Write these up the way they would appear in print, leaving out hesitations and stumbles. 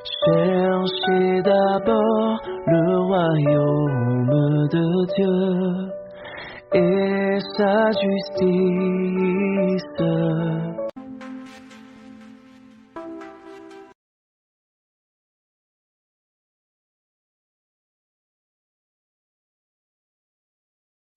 Cherchez d'abord le royaume de Dieu et sa justice.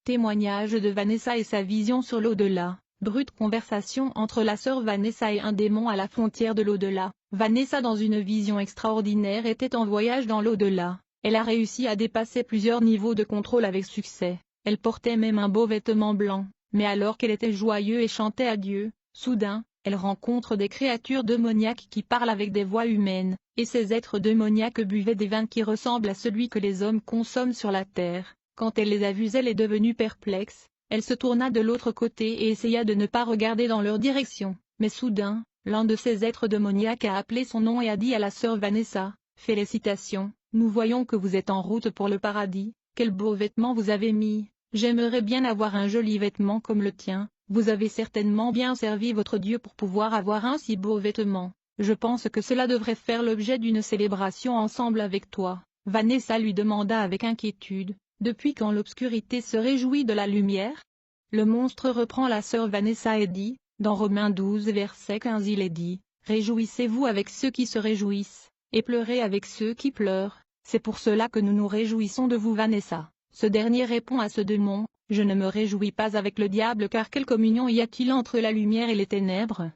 Témoignage de Vanessa et sa vision sur l'au-delà. Brute conversation entre la sœur Vanessa et un démon à la frontière de l'au-delà. Vanessa, dans une vision extraordinaire, était en voyage dans l'au-delà. Elle a réussi à dépasser plusieurs niveaux de contrôle avec succès. Elle portait même un beau vêtement blanc. Mais alors qu'elle était joyeuse et chantait à Dieu, soudain, elle rencontre des créatures démoniaques qui parlent avec des voix humaines, et ces êtres démoniaques buvaient des vins qui ressemblent à celui que les hommes consomment sur la terre. Quand elle les a vus, elle est devenue perplexe. Elle se tourna de l'autre côté et essaya de ne pas regarder dans leur direction. Mais soudain, l'un de ces êtres démoniaques a appelé son nom et a dit à la sœur Vanessa, « Félicitations, nous voyons que vous êtes en route pour le paradis. Quel beau vêtement vous avez mis. J'aimerais bien avoir un joli vêtement comme le tien. Vous avez certainement bien servi votre Dieu pour pouvoir avoir un si beau vêtement. Je pense que cela devrait faire l'objet d'une célébration ensemble avec toi. » Vanessa lui demanda avec inquiétude. Depuis quand l'obscurité se réjouit de la lumière? Le monstre reprend la sœur Vanessa et dit, dans Romains 12 verset 15 il est dit, « Réjouissez-vous avec ceux qui se réjouissent, et pleurez avec ceux qui pleurent. C'est pour cela que nous nous réjouissons de vous Vanessa. » Ce dernier répond à ce démon, « Je ne me réjouis pas avec le diable car quelle communion y a-t-il entre la lumière et les ténèbres ?»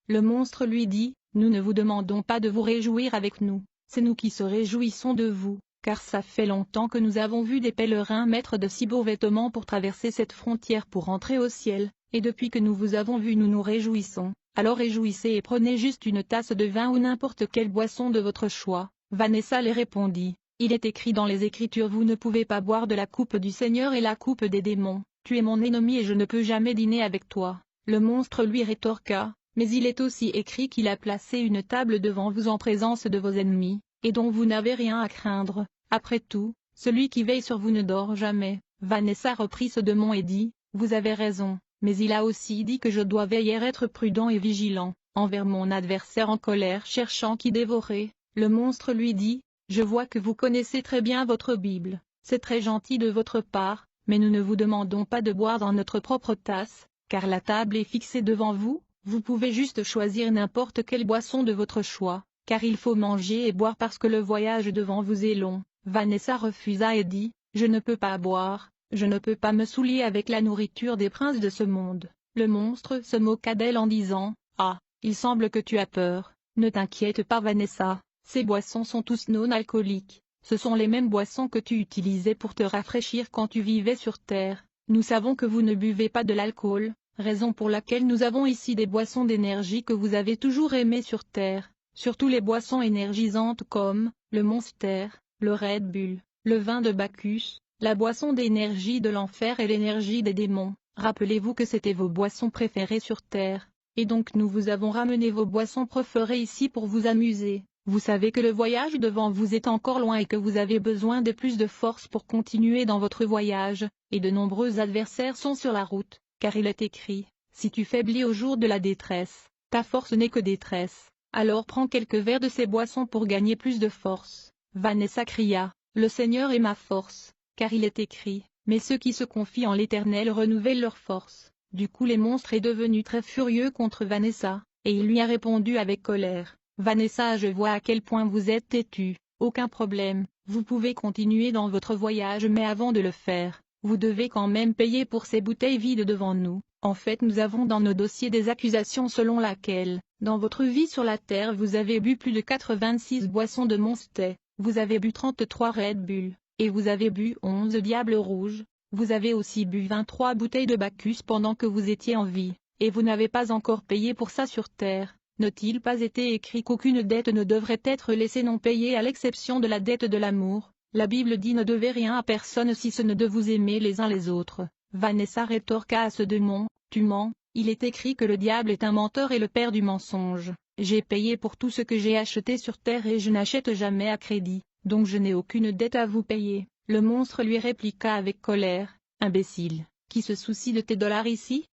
Le monstre lui dit, « Nous ne vous demandons pas de vous réjouir avec nous, c'est nous qui se réjouissons de vous. Car ça fait longtemps que nous avons vu des pèlerins mettre de si beaux vêtements pour traverser cette frontière pour entrer au ciel, et depuis que nous vous avons vu nous nous réjouissons. Alors réjouissez et prenez juste une tasse de vin ou n'importe quelle boisson de votre choix. » Vanessa les répondit, « Il est écrit dans les Écritures, vous ne pouvez pas boire de la coupe du Seigneur et la coupe des démons. Tu es mon ennemi et je ne peux jamais dîner avec toi. » Le monstre lui rétorqua, « Mais il est aussi écrit qu'il a placé une table devant vous en présence de vos ennemis, et dont vous n'avez rien à craindre. Après tout, celui qui veille sur vous ne dort jamais. » Vanessa reprit ce démon et dit, « Vous avez raison, mais il a aussi dit que je dois veiller, être prudent et vigilant, envers mon adversaire en colère cherchant qui dévorer. » Le monstre lui dit, « Je vois que vous connaissez très bien votre Bible, c'est très gentil de votre part, mais nous ne vous demandons pas de boire dans notre propre tasse, car la table est fixée devant vous, vous pouvez juste choisir n'importe quelle boisson de votre choix, car il faut manger et boire parce que le voyage devant vous est long. » Vanessa refusa et dit, « Je ne peux pas boire, je ne peux pas me souiller avec la nourriture des princes de ce monde. » Le monstre se moqua d'elle en disant, « Ah, il semble que tu as peur. Ne t'inquiète pas Vanessa, ces boissons sont tous non alcooliques, ce sont les mêmes boissons que tu utilisais pour te rafraîchir quand tu vivais sur Terre. Nous savons que vous ne buvez pas de l'alcool, raison pour laquelle nous avons ici des boissons d'énergie que vous avez toujours aimées sur Terre, surtout les boissons énergisantes comme le Monster, le Red Bull, le vin de Bacchus, la boisson d'énergie de l'enfer et l'énergie des démons. Rappelez-vous que c'était vos boissons préférées sur Terre, et donc nous vous avons ramené vos boissons préférées ici pour vous amuser. Vous savez que le voyage devant vous est encore loin et que vous avez besoin de plus de force pour continuer dans votre voyage, et de nombreux adversaires sont sur la route, car il est écrit, « Si tu faiblis au jour de la détresse, ta force n'est que détresse. Alors prends quelques verres de ces boissons pour gagner plus de force. » Vanessa cria, « Le Seigneur est ma force, car il est écrit, mais ceux qui se confient en l'Éternel renouvellent leur force. » Du coup les monstres est devenu très furieux contre Vanessa, et il lui a répondu avec colère, « Vanessa, je vois à quel point vous êtes têtue, aucun problème, vous pouvez continuer dans votre voyage mais avant de le faire, vous devez quand même payer pour ces bouteilles vides devant nous. En fait nous avons dans nos dossiers des accusations selon laquelle, dans votre vie sur la terre vous avez bu plus de 86 boissons de Monster. Vous avez bu 33 Red Bull, et vous avez bu 11 Diables Rouges, vous avez aussi bu 23 bouteilles de Bacchus pendant que vous étiez en vie, et vous n'avez pas encore payé pour ça sur Terre. N'a-t-il pas été écrit qu'aucune dette ne devrait être laissée non payée à l'exception de la dette de l'amour? La Bible dit ne devez rien à personne si ce n'est de vous aimer les uns les autres. » Vanessa rétorqua à ce démon, « Tu mens, il est écrit que le diable est un menteur et le père du mensonge. J'ai payé pour tout ce que j'ai acheté sur terre et je n'achète jamais à crédit, donc je n'ai aucune dette à vous payer. » Le monstre lui répliqua avec colère, « Imbécile, qui se soucie de tes dollars ici?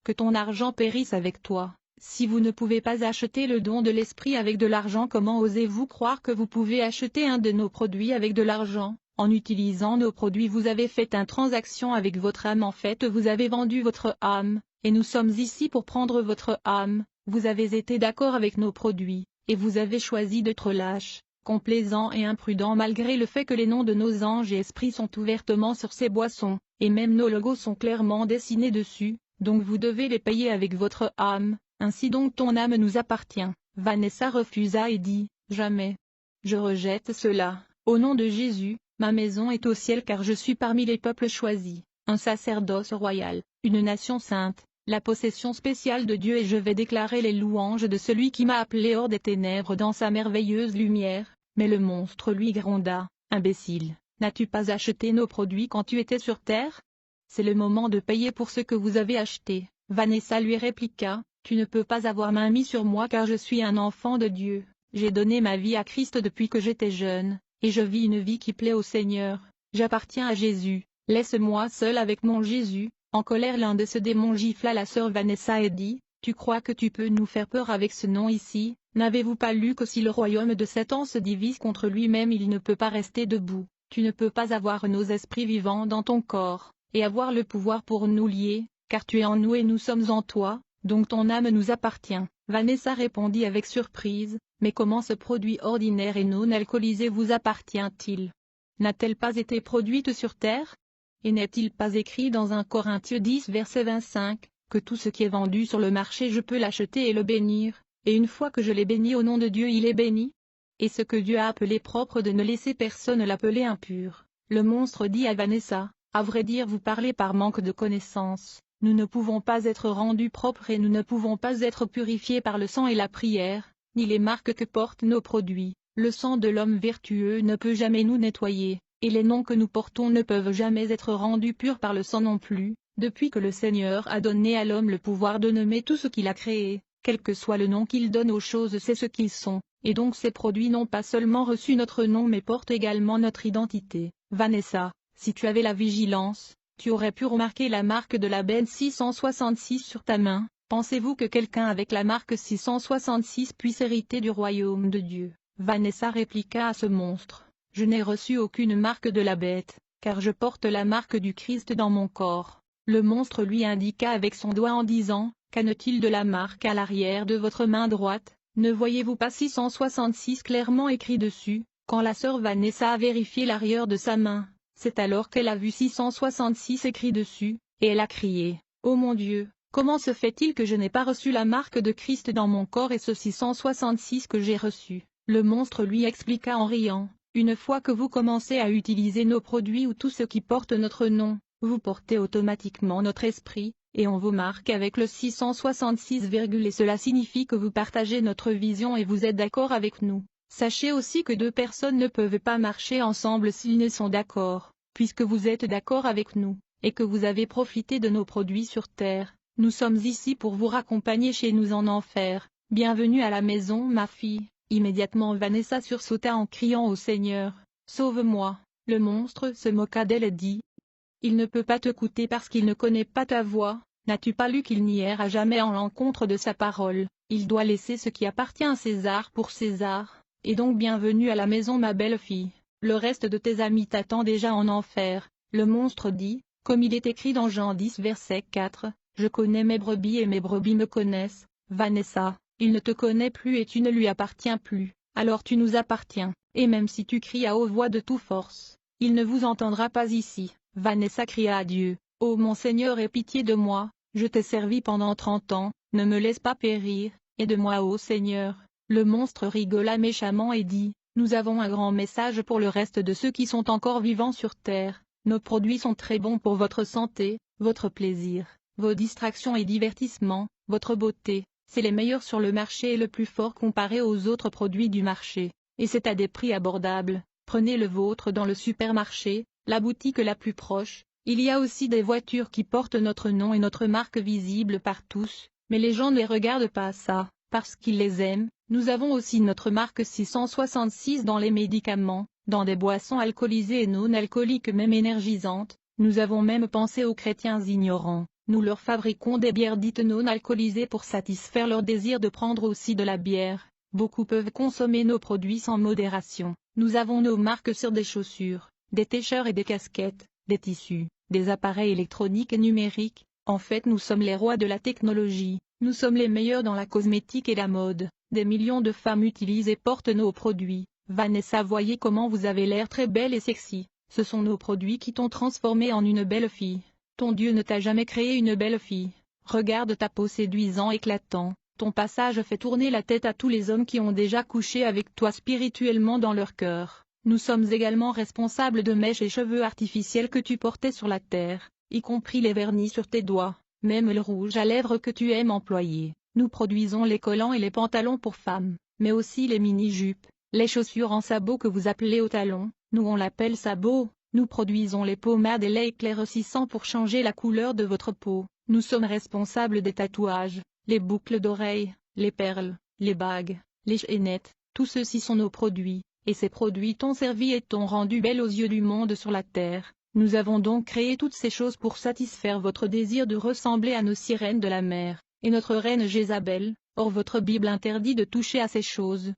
Que ton argent périsse avec toi. Si vous ne pouvez pas acheter le don de l'esprit avec de l'argent, comment osez-vous croire que vous pouvez acheter un de nos produits avec de l'argent? En utilisant nos produits, vous avez fait une transaction avec votre âme. En fait, vous avez vendu votre âme, et nous sommes ici pour prendre votre âme. Vous avez été d'accord avec nos produits, et vous avez choisi d'être lâche, complaisant et imprudent malgré le fait que les noms de nos anges et esprits sont ouvertement sur ces boissons, et même nos logos sont clairement dessinés dessus, donc vous devez les payer avec votre âme. Ainsi donc ton âme nous appartient. Vanessa refusa et dit, jamais. Je rejette cela. Au nom de Jésus, ma maison est au ciel car je suis parmi les peuples choisis, un sacerdoce royal, une nation sainte, la possession spéciale de Dieu, et je vais déclarer les louanges de celui qui m'a appelé hors des ténèbres dans sa merveilleuse lumière. Mais le monstre lui gronda, imbécile, n'as-tu pas acheté nos produits quand tu étais sur terre? C'est le moment de payer pour ce que vous avez acheté. Vanessa lui répliqua, tu ne peux pas avoir main mise sur moi car je suis un enfant de Dieu. J'ai donné ma vie à Christ depuis que j'étais jeune, et je vis une vie qui plaît au Seigneur. J'appartiens à Jésus, laisse-moi seul avec mon Jésus. En colère, l'un de ces démons gifla la sœur Vanessa et dit, tu crois que tu peux nous faire peur avec ce nom ici? N'avez-vous pas lu que si le royaume de Satan se divise contre lui-même, il ne peut pas rester debout? Tu ne peux pas avoir nos esprits vivants dans ton corps, et avoir le pouvoir pour nous lier, car tu es en nous et nous sommes en toi. Donc ton âme nous appartient. Vanessa répondit avec surprise, mais comment ce produit ordinaire et non alcoolisé vous appartient-il? N'a-t-elle pas été produite sur terre? Et n'est-il pas écrit dans 1 Corinthiens 10 verset 25, que tout ce qui est vendu sur le marché je peux l'acheter et le bénir, et une fois que je l'ai béni au nom de Dieu il est béni? Et ce que Dieu a appelé propre de ne laisser personne l'appeler impur. Le monstre dit à Vanessa, à vrai dire vous parlez par manque de connaissance. Nous ne pouvons pas être rendus propres et nous ne pouvons pas être purifiés par le sang et la prière, ni les marques que portent nos produits. Le sang de l'homme vertueux ne peut jamais nous nettoyer, et les noms que nous portons ne peuvent jamais être rendus purs par le sang non plus. Depuis que le Seigneur a donné à l'homme le pouvoir de nommer tout ce qu'il a créé, quel que soit le nom qu'il donne aux choses, c'est ce qu'ils sont, et donc ces produits n'ont pas seulement reçu notre nom mais portent également notre identité. Vanessa, si tu avais la vigilance, tu aurais pu remarquer la marque de la bête 666 sur ta main. Pensez-vous que quelqu'un avec la marque 666 puisse hériter du royaume de Dieu? Vanessa répliqua à ce monstre, je n'ai reçu aucune marque de la bête, car je porte la marque du Christ dans mon corps. Le monstre lui indiqua avec son doigt en disant, qu'en est-il de la marque à l'arrière de votre main droite? Ne voyez-vous pas 666 clairement écrit dessus? Quand la sœur Vanessa a vérifié l'arrière de sa main, c'est alors qu'elle a vu 666 écrit dessus, et elle a crié, « Oh mon Dieu, comment se fait-il que je n'ai pas reçu la marque de Christ dans mon corps et ce 666 que j'ai reçu ?» Le monstre lui expliqua en riant, « Une fois que vous commencez à utiliser nos produits ou tout ce qui porte notre nom, vous portez automatiquement notre esprit, et on vous marque avec le 666, et cela signifie que vous partagez notre vision et vous êtes d'accord avec nous. Sachez aussi que deux personnes ne peuvent pas marcher ensemble s'ils ne sont d'accord, puisque vous êtes d'accord avec nous, et que vous avez profité de nos produits sur terre. Nous sommes ici pour vous raccompagner chez nous en enfer. Bienvenue à la maison, ma fille. » Immédiatement Vanessa sursauta en criant au Seigneur, « Sauve-moi !» Le monstre se moqua d'elle et dit, « Il ne peut pas te coûter parce qu'il ne connaît pas ta voix. N'as-tu pas lu qu'il n'ira jamais en l'encontre de sa parole? Il doit laisser ce qui appartient à César pour César. Et donc bienvenue à la maison ma belle fille, le reste de tes amis t'attend déjà en enfer. » Le monstre dit, comme il est écrit dans Jean 10 verset 4, « Je connais mes brebis et mes brebis me connaissent. » Vanessa, il ne te connaît plus et tu ne lui appartiens plus, alors tu nous appartiens, et même si tu cries à haute voix de toute force, il ne vous entendra pas ici. Vanessa cria à Dieu, « Ô mon Seigneur, aie pitié de moi, je t'ai servi pendant 30 ans, ne me laisse pas périr, aide-moi ô Seigneur. » Le monstre rigola méchamment et dit, « Nous avons un grand message pour le reste de ceux qui sont encore vivants sur terre. Nos produits sont très bons pour votre santé, votre plaisir, vos distractions et divertissements, votre beauté. C'est les meilleurs sur le marché et le plus fort comparé aux autres produits du marché. Et c'est à des prix abordables. Prenez le vôtre dans le supermarché, la boutique la plus proche. Il y a aussi des voitures qui portent notre nom et notre marque visible par tous, mais les gens ne les regardent pas ça, parce qu'ils les aiment. Nous avons aussi notre marque 666 dans les médicaments, dans des boissons alcoolisées et non alcooliques même énergisantes. Nous avons même pensé aux chrétiens ignorants, nous leur fabriquons des bières dites non alcoolisées pour satisfaire leur désir de prendre aussi de la bière. Beaucoup peuvent consommer nos produits sans modération. Nous avons nos marques sur des chaussures, des t-shirts et des casquettes, des tissus, des appareils électroniques et numériques. En fait, nous sommes les rois de la technologie. Nous sommes les meilleurs dans la cosmétique et la mode. Des millions de femmes utilisent et portent nos produits. Vanessa, voyez comment vous avez l'air très belle et sexy. Ce sont nos produits qui t'ont transformée en une belle fille. Ton Dieu ne t'a jamais créé une belle fille. Regarde ta peau séduisant éclatant. Ton passage fait tourner la tête à tous les hommes qui ont déjà couché avec toi spirituellement dans leur cœur. Nous sommes également responsables de mèches et cheveux artificiels que tu portais sur la terre, y compris les vernis sur tes doigts, même le rouge à lèvres que tu aimes employer. Nous produisons les collants et les pantalons pour femmes, mais aussi les mini-jupes, les chaussures en sabot que vous appelez au talon, nous on l'appelle sabot. Nous produisons les pommades et lait éclaircissant pour changer la couleur de votre peau. Nous sommes responsables des tatouages, les boucles d'oreilles, les perles, les bagues, les chaînettes, tout ceci sont nos produits, et ces produits t'ont servi et t'ont rendu belle aux yeux du monde sur la terre. Nous avons donc créé toutes ces choses pour satisfaire votre désir de ressembler à nos sirènes de la mer, et notre reine Jézabel. Or votre Bible interdit de toucher à ces choses.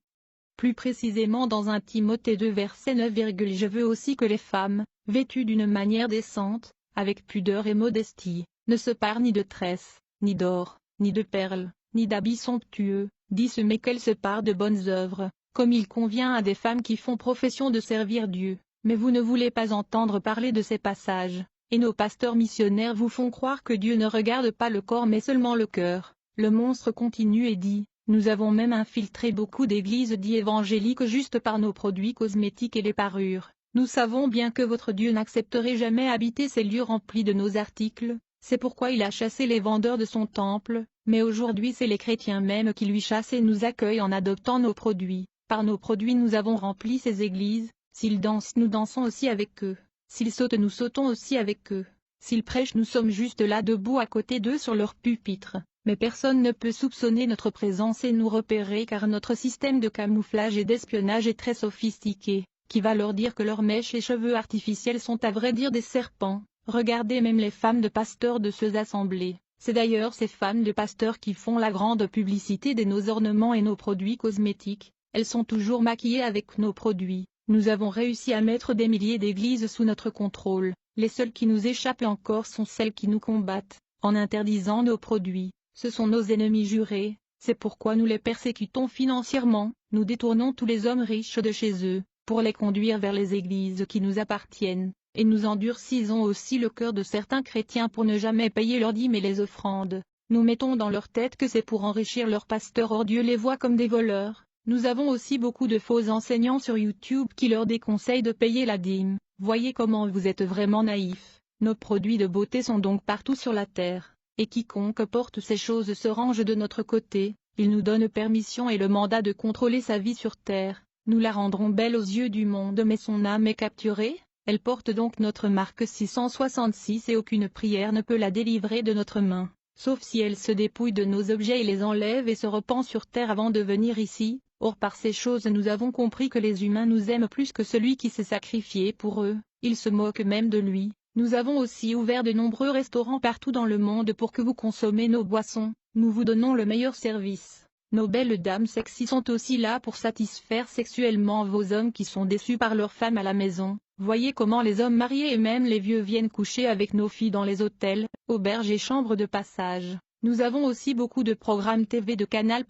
Plus précisément dans 1 Timothée 2 verset 9, je veux aussi que les femmes, vêtues d'une manière décente, avec pudeur et modestie, ne se parent ni de tresses, ni d'or, ni de perles, ni d'habits somptueux, mais qu'elles se parent de bonnes œuvres, comme il convient à des femmes qui font profession de servir Dieu. Mais vous ne voulez pas entendre parler de ces passages, et nos pasteurs missionnaires vous font croire que Dieu ne regarde pas le corps mais seulement le cœur. Le monstre continue et dit: nous avons même infiltré beaucoup d'églises dites évangéliques juste par nos produits cosmétiques et les parures. Nous savons bien que votre Dieu n'accepterait jamais habiter ces lieux remplis de nos articles, c'est pourquoi il a chassé les vendeurs de son temple, mais aujourd'hui c'est les chrétiens même qui lui chassent et nous accueillent en adoptant nos produits. Par nos produits nous avons rempli ces églises, s'ils dansent nous dansons aussi avec eux, s'ils sautent nous sautons aussi avec eux, s'ils prêchent nous sommes juste là debout à côté d'eux sur leur pupitre. Mais personne ne peut soupçonner notre présence et nous repérer car notre système de camouflage et d'espionnage est très sophistiqué. Qui va leur dire que leurs mèches et cheveux artificiels sont à vrai dire des serpents? Regardez même les femmes de pasteurs de ces assemblées. C'est d'ailleurs ces femmes de pasteurs qui font la grande publicité de nos ornements et nos produits cosmétiques. Elles sont toujours maquillées avec nos produits. Nous avons réussi à mettre des milliers d'églises sous notre contrôle. Les seules qui nous échappent encore sont celles qui nous combattent, en interdisant nos produits. Ce sont nos ennemis jurés, c'est pourquoi nous les persécutons financièrement, nous détournons tous les hommes riches de chez eux, pour les conduire vers les églises qui nous appartiennent, et nous endurcissons aussi le cœur de certains chrétiens pour ne jamais payer leurs dîmes et les offrandes. Nous mettons dans leur tête que c'est pour enrichir leurs pasteurs, or Dieu les voit comme des voleurs. Nous avons aussi beaucoup de faux enseignants sur YouTube qui leur déconseillent de payer la dîme. Voyez comment vous êtes vraiment naïfs. Nos produits de beauté sont donc partout sur la terre. Et quiconque porte ces choses se range de notre côté, il nous donne permission et le mandat de contrôler sa vie sur terre, nous la rendrons belle aux yeux du monde mais son âme est capturée, elle porte donc notre marque 666 et aucune prière ne peut la délivrer de notre main, sauf si elle se dépouille de nos objets et les enlève et se repent sur terre avant de venir ici. Or par ces choses nous avons compris que les humains nous aiment plus que celui qui s'est sacrifié pour eux, ils se moquent même de lui. Nous avons aussi ouvert de nombreux restaurants partout dans le monde pour que vous consommez nos boissons, nous vous donnons le meilleur service. Nos belles dames sexy sont aussi là pour satisfaire sexuellement vos hommes qui sont déçus par leurs femmes à la maison. Voyez comment les hommes mariés et même les vieux viennent coucher avec nos filles dans les hôtels, auberges et chambres de passage. Nous avons aussi beaucoup de programmes TV de Canal+,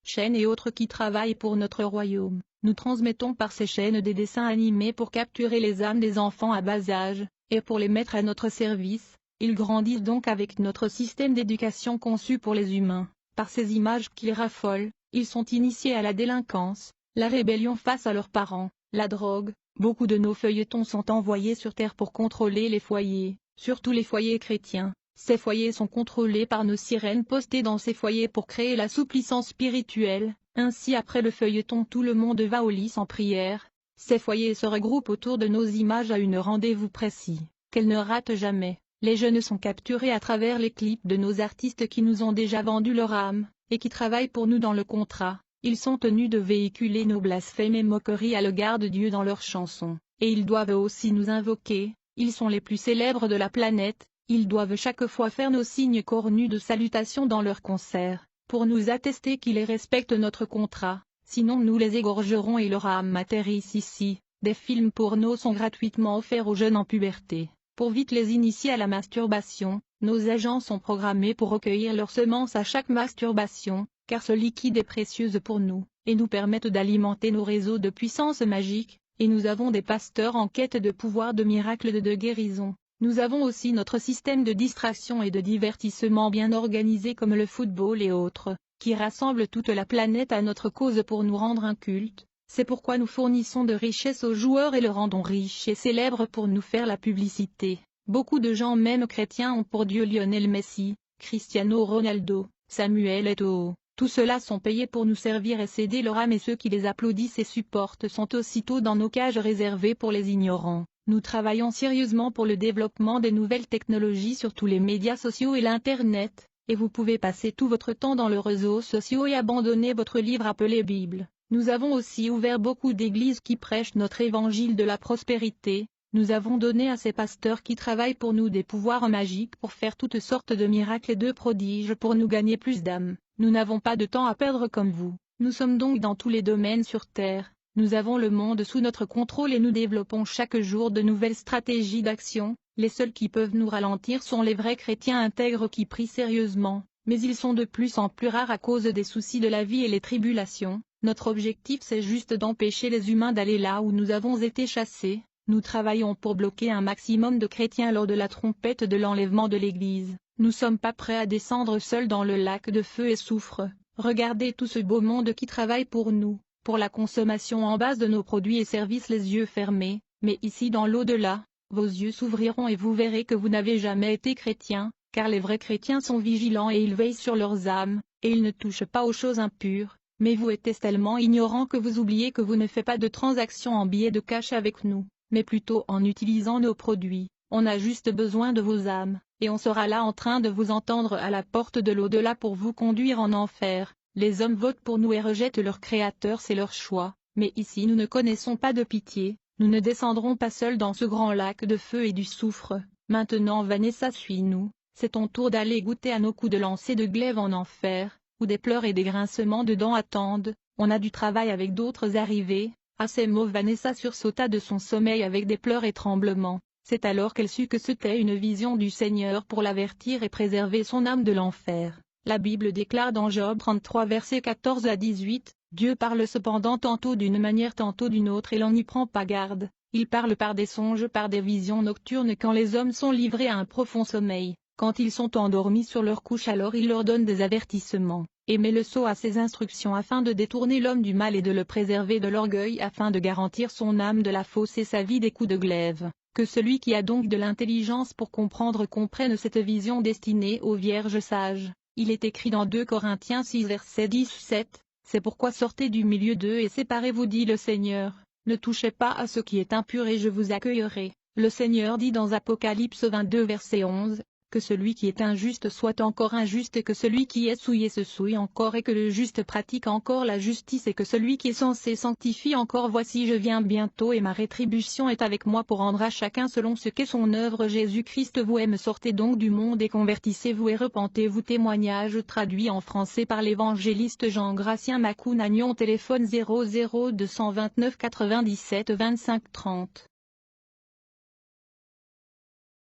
chaînes et autres qui travaillent pour notre royaume. Nous transmettons par ces chaînes des dessins animés pour capturer les âmes des enfants à bas âge, et pour les mettre à notre service. Ils grandissent donc avec notre système d'éducation conçu pour les humains. Par ces images qu'ils raffolent, ils sont initiés à la délinquance, la rébellion face à leurs parents, la drogue. Beaucoup de nos feuilletons sont envoyés sur terre pour contrôler les foyers, surtout les foyers chrétiens. Ces foyers sont contrôlés par nos sirènes postées dans ces foyers pour créer l'assouplissement spirituel. Ainsi après le feuilleton tout le monde va au lit sans prière. Ces foyers se regroupent autour de nos images à un rendez-vous précis, qu'elles ne ratent jamais. Les jeunes sont capturés à travers les clips de nos artistes qui nous ont déjà vendu leur âme, et qui travaillent pour nous dans le contrat. Ils sont tenus de véhiculer nos blasphèmes et moqueries à l'égard de Dieu dans leurs chansons, et ils doivent aussi nous invoquer. Ils sont les plus célèbres de la planète, Ils doivent chaque fois faire nos signes cornus de salutation dans leur concert, pour nous attester qu'ils respectent notre contrat, sinon nous les égorgerons et leur âme atterrisse ici. Des films porno sont gratuitement offerts aux jeunes en puberté. Pour vite les initier à la masturbation, nos agents sont programmés pour recueillir leurs semences à chaque masturbation, car ce liquide est précieux pour nous, et nous permettent d'alimenter nos réseaux de puissance magique, et nous avons des pasteurs en quête de pouvoir de miracles de guérison. Nous avons aussi notre système de distraction et de divertissement bien organisé comme le football et autres, qui rassemble toute la planète à notre cause pour nous rendre un culte. C'est pourquoi nous fournissons de richesses aux joueurs et le rendons riche et célèbre pour nous faire la publicité. Beaucoup de gens même chrétiens ont pour Dieu Lionel Messi, Cristiano Ronaldo, Samuel Eto'o. Tous ceux-là sont payés pour nous servir et céder leur âme et ceux qui les applaudissent et supportent sont aussitôt dans nos cages réservées pour les ignorants. Nous travaillons sérieusement pour le développement des nouvelles technologies sur tous les médias sociaux et l'Internet, et vous pouvez passer tout votre temps dans les réseaux sociaux et abandonner votre livre appelé Bible. Nous avons aussi ouvert beaucoup d'églises qui prêchent notre évangile de la prospérité. Nous avons donné à ces pasteurs qui travaillent pour nous des pouvoirs magiques pour faire toutes sortes de miracles et de prodiges pour nous gagner plus d'âmes. Nous n'avons pas de temps à perdre comme vous. Nous sommes donc dans tous les domaines sur Terre. Nous avons le monde sous notre contrôle et nous développons chaque jour de nouvelles stratégies d'action. Les seuls qui peuvent nous ralentir sont les vrais chrétiens intègres qui prient sérieusement, mais ils sont de plus en plus rares à cause des soucis de la vie et les tribulations. Notre objectif c'est juste d'empêcher les humains d'aller là où nous avons été chassés. Nous travaillons pour bloquer un maximum de chrétiens lors de la trompette de l'enlèvement de l'Église. Nous ne sommes pas prêts à descendre seuls dans le lac de feu et soufre. Regardez tout ce beau monde qui travaille pour nous, pour la consommation en base de nos produits et services les yeux fermés, mais ici dans l'au-delà, vos yeux s'ouvriront et vous verrez que vous n'avez jamais été chrétien, car les vrais chrétiens sont vigilants et ils veillent sur leurs âmes, et ils ne touchent pas aux choses impures. Mais vous êtes tellement ignorant que vous oubliez que vous ne faites pas de transactions en billets de cash avec nous, mais plutôt en utilisant nos produits. On a juste besoin de vos âmes, et on sera là en train de vous entendre à la porte de l'au-delà pour vous conduire en enfer. Les hommes votent pour nous et rejettent leur créateur, c'est leur choix, mais ici nous ne connaissons pas de pitié, nous ne descendrons pas seuls dans ce grand lac de feu et du soufre. Maintenant Vanessa suis-nous, c'est ton tour d'aller goûter à nos coups de lancer de glaive en enfer, où des pleurs et des grincements de dents attendent. On a du travail avec d'autres arrivés. À ces mots Vanessa sursauta de son sommeil avec des pleurs et tremblements. C'est alors qu'elle sut que c'était une vision du Seigneur pour l'avertir et préserver son âme de l'enfer. La Bible déclare dans Job 33 versets 14 à 18, « Dieu parle cependant tantôt d'une manière tantôt d'une autre et l'on n'y prend pas garde. Il parle par des songes, par des visions nocturnes quand les hommes sont livrés à un profond sommeil. Quand ils sont endormis sur leur couche alors il leur donne des avertissements, et met le sceau à ses instructions afin de détourner l'homme du mal et de le préserver de l'orgueil afin de garantir son âme de la fausse et sa vie des coups de glaive. Que celui qui a donc de l'intelligence pour comprendre comprenne cette vision destinée aux vierges sages. Il est écrit dans 2 Corinthiens 6 verset 17, « C'est pourquoi sortez du milieu d'eux et séparez-vous dit le Seigneur. Ne touchez pas à ce qui est impur et je vous accueillerai. » Le Seigneur dit dans Apocalypse 22 verset 11, que celui qui est injuste soit encore injuste et que celui qui est souillé se souille encore et que le juste pratique encore la justice et que celui qui est censé sanctifie encore. Voici je viens bientôt et ma rétribution est avec moi pour rendre à chacun selon ce qu'est son œuvre. Jésus-Christ vous aime. Sortez donc du monde et convertissez-vous et repentez-vous. Témoignage traduit en français par l'évangéliste Jean-Gratien Macou Nagnon. Téléphone 00 229 97 25 30.